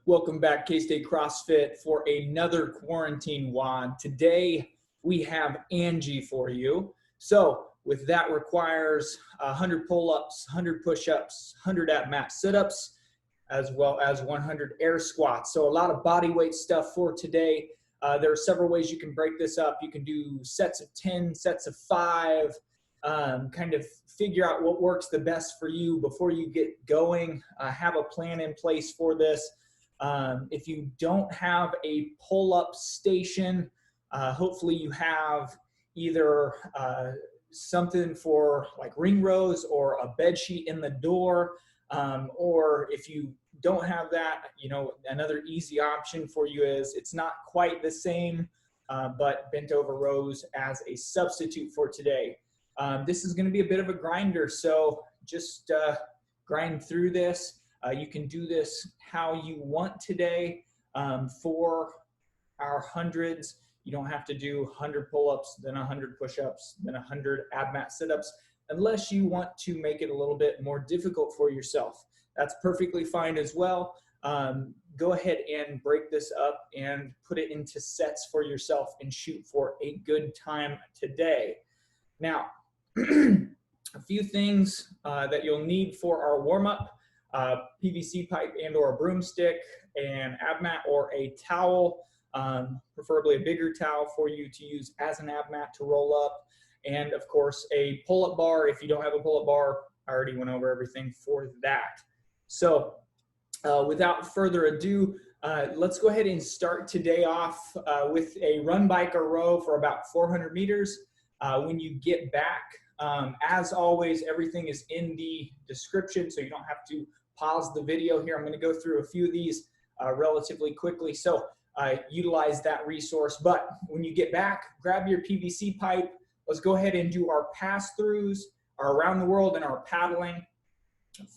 Welcome back, K-State CrossFit, for another quarantine WOD. Today, we have Angie for you. So, with that requires 100 pull-ups, 100 push-ups, 100 AbMat Sit-ups, as well as 100 air squats. So, a lot of body weight stuff for today. There are several ways you can break this up. You can do sets of 10, sets of 5, kind of figure out what works the best for you before you get going. Have a plan in place for this. If you don't have a pull-up station, hopefully you have either something for like ring rows or a bed sheet in the door, or if you don't have that, you know, another easy option for you is it's not quite the same, but bent over rows as a substitute for today. This is going to be a bit of a grinder, so just grind through this. You can do this how you want today. For our hundreds, you don't have to do 100 pull-ups, then 100 push-ups, then 100 AbMat sit-ups, unless you want to make it a little bit more difficult for yourself. That's perfectly fine as well. Go ahead and break this up and put it into sets for yourself and shoot for a good time today. Now, a few things that you'll need for our warm-up. PVC pipe and or a broomstick, an AbMat or a towel, preferably a bigger towel for you to use as an AbMat to roll up, and of course a pull-up bar. If you don't have a pull-up bar, I already went over everything for that. So without further ado, let's go ahead and start today off with a run, bike, or row for about 400 meters. When you get back, as always, everything is in the description, so you don't have to pause the video here. I'm going to go through a few of these relatively quickly, so utilize that resource. But when you get back, grab your PVC pipe. Let's go ahead and do our pass-throughs, our around the world, and our paddling,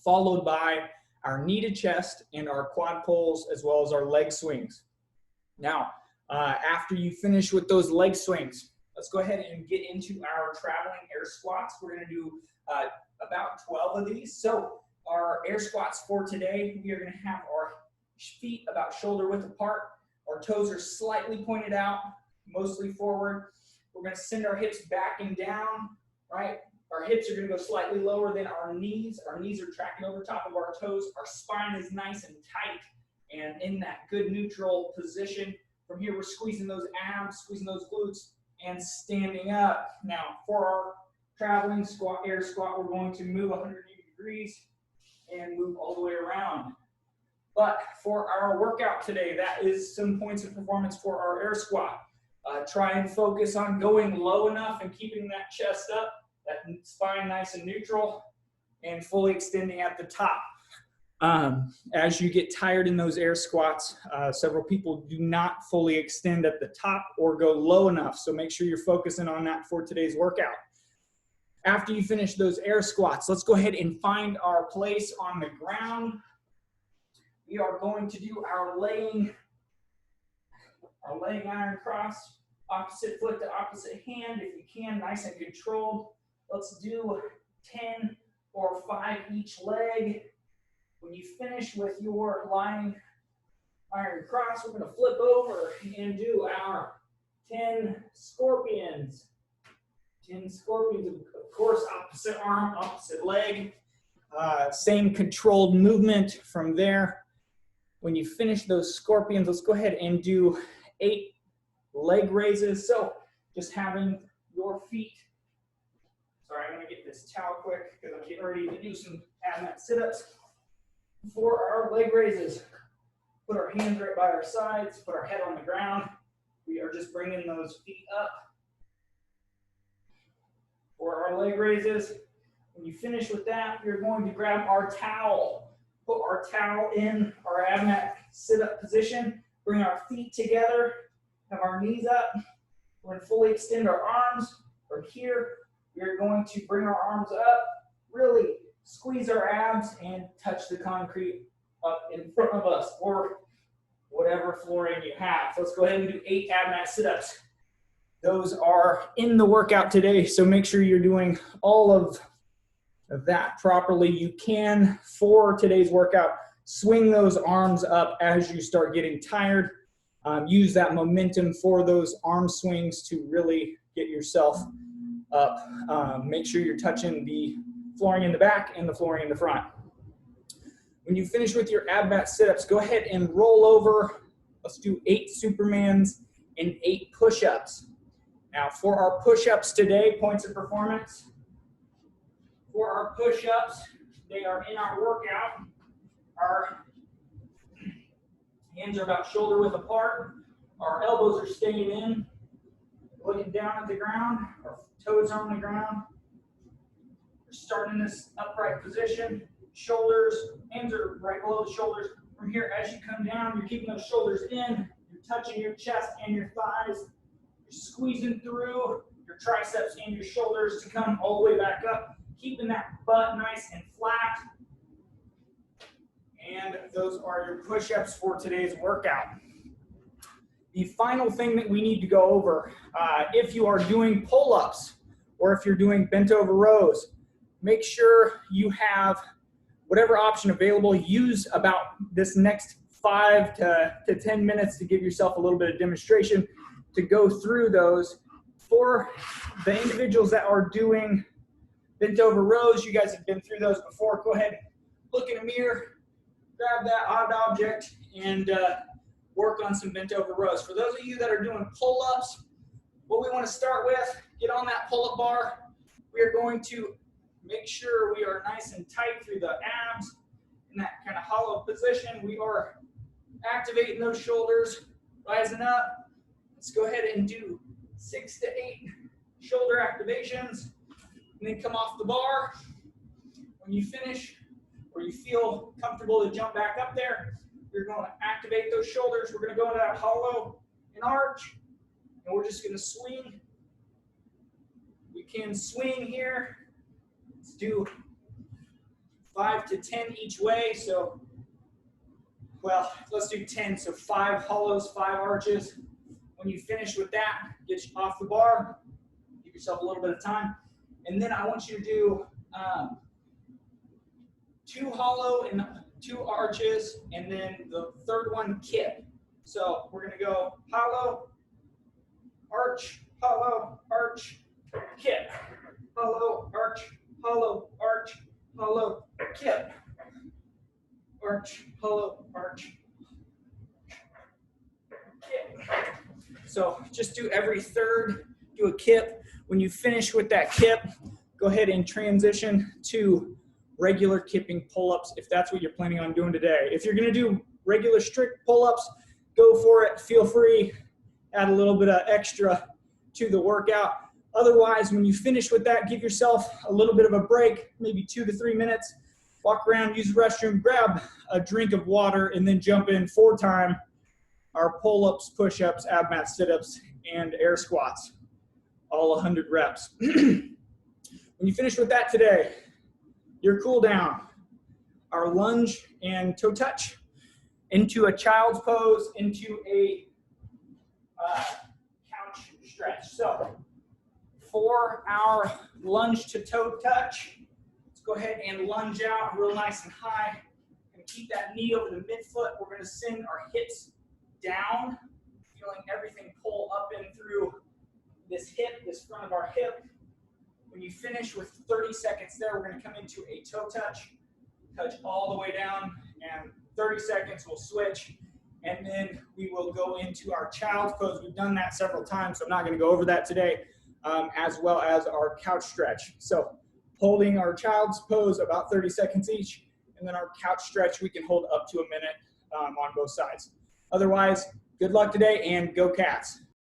followed by our knee to chest and our quad pulls, as well as our leg swings. Now, after you finish with those leg swings, let's go ahead and get into our traveling air squats. We're going to do about 12 of these. So our air squats for today, we are going to have our feet about shoulder width apart. Our toes are slightly pointed out, mostly forward. We're going to send our hips back and down, right? Our hips are going to go slightly lower than our knees. Our knees are tracking over top of our toes. Our spine is nice and tight and in that good neutral position. From here, we're squeezing those abs, squeezing those glutes, and standing up. Now, for our traveling squat, air squat, we're going to move 180 degrees and move all the way around. But for our workout today, that is some points of performance for our air squat. Try and focus on going low enough and keeping that chest up, that spine nice and neutral, and fully extending at the top. As you get tired in those air squats, several people do not fully extend at the top or go low enough. So make sure you're focusing on that for today's workout. After you finish those air squats, let's go ahead and find our place on the ground. We are going to do our laying iron cross, opposite foot to opposite hand. If you can, nice and controlled. Let's do 10 or 5 each leg. When you finish with your lying iron cross, we're going to flip over and do our 10 scorpions. 10 scorpions, of course, opposite arm, opposite leg. Same controlled movement from there. When you finish those scorpions, let's go ahead and do 8 leg raises. So just having your feet. Sorry, I'm going to get this towel quick because I'm getting ready to do some AbMat sit-ups. For our leg raises, put our hands right by our sides, put our head on the ground. We are just bringing those feet up. For our leg raises, when you finish with that, you're going to grab our towel. Put our towel in our AbMat sit-up position. Bring our feet together. Have our knees up. We're going to fully extend our arms. From here, we're going to bring our arms up. Really squeeze our abs and touch the concrete up in front of us or whatever flooring you have. So let's go ahead and do 8 AbMat sit-ups. Those are in the workout today, so make sure you're doing all of that properly. You can, for today's workout, swing those arms up as you start getting tired. Use that momentum for those arm swings to really get yourself up. Make sure you're touching the flooring in the back and the flooring in the front. When you finish with your AbMat sit-ups, go ahead and roll over. Let's do 8 Supermans and 8 push-ups. Now for our push-ups today, points of performance. For our push-ups, they are in our workout. Our hands are about shoulder width apart. Our elbows are staying in, looking down at the ground. Our toes are on the ground. We're starting this upright position. Shoulders, hands are right below the shoulders. From here, as you come down, you're keeping those shoulders in. You're touching your chest and your thighs. You're squeezing through your triceps and your shoulders to come all the way back up. Keeping that butt nice and flat. And those are your push-ups for today's workout. The final thing that we need to go over, if you are doing pull-ups or if you're doing bent over rows, make sure you have whatever option available. Use about this next 5 to 10 minutes to give yourself a little bit of demonstration to go through those. For the individuals that are doing bent over rows, you guys have been through those before. Go ahead, look in a mirror, grab that odd object, and work on some bent over rows. For those of you that are doing pull-ups, what we want to start with, get on that pull-up bar. We are going to make sure we are nice and tight through the abs in that kind of hollow position. We are activating those shoulders, rising up. Let's go ahead and do 6 to 8 shoulder activations, and then come off the bar. When you finish, or you feel comfortable to jump back up there, you're going to activate those shoulders. We're going to go into that hollow and arch, and we're just going to swing. We can swing here. Let's do 5 to 10 each way. So, well, let's do 10. So 5 hollows, 5 arches. When you finish with that, get you off the bar. Give yourself a little bit of time. And then I want you to do 2 hollow and 2 arches, and then the third one, kip. So we're going to go hollow, arch, kip. Hollow, arch, hollow, arch, hollow, kip. Arch, hollow, arch, kip. So just do every third, do a kip. When you finish with that kip, go ahead and transition to regular kipping pull-ups if that's what you're planning on doing today. If you're going to do regular strict pull-ups, go for it. Feel free, add a little bit of extra to the workout. Otherwise, when you finish with that, give yourself a little bit of a break, maybe 2 to 3 minutes. Walk around, use the restroom, grab a drink of water, and then jump in 4-time our pull-ups, push-ups, AbMat sit-ups, and air squats, all 100 reps. When you finish with that today, your cool down, our lunge and toe touch, into a child's pose, into a couch stretch. So for our lunge to toe touch, let's go ahead and lunge out real nice and high. And keep that knee over the midfoot. We're going to send our hips down, feeling everything pull up and through this hip, this front of our hip. When you finish with 30 seconds there, we're going to come into a toe touch all the way down, and 30 seconds we'll switch, and then we will go into our child's pose. We've done that several times, so I'm not going to go over that today, as well as our couch stretch. So holding our child's pose about 30 seconds each, and then our couch stretch we can hold up to a minute on both sides. Otherwise, good luck today and go Cats.